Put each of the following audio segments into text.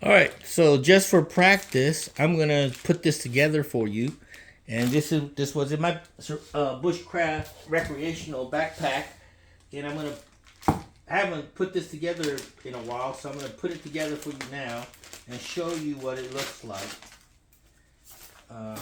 All right, so just for practice, I'm gonna put this together for you, and this was in my Bushcraft recreational backpack, and I haven't put this together in a while, so I'm gonna put it together for you now and show you what it looks like. Um,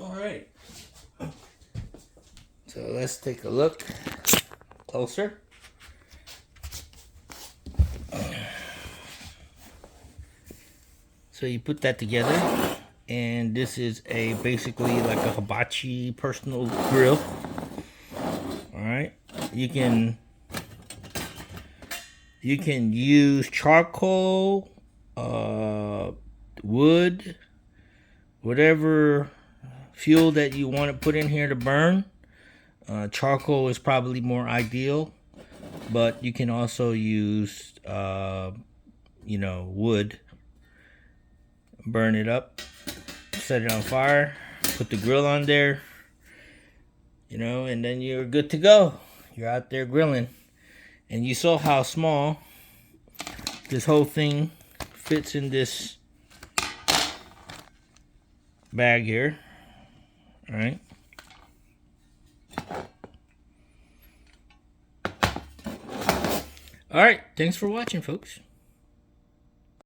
all right, so let's take a look closer. So you put that together, and this is basically like a hibachi personal grill. All right, you can use charcoal, wood, whatever fuel that you want to put in here to burn. Charcoal is probably more ideal, but you can also use wood. Burn it up, set it on fire, put the grill on there, and then you're good to go. You're out there grilling. And you saw how small this whole thing fits in this bag here. All right. All right, thanks for watching, folks.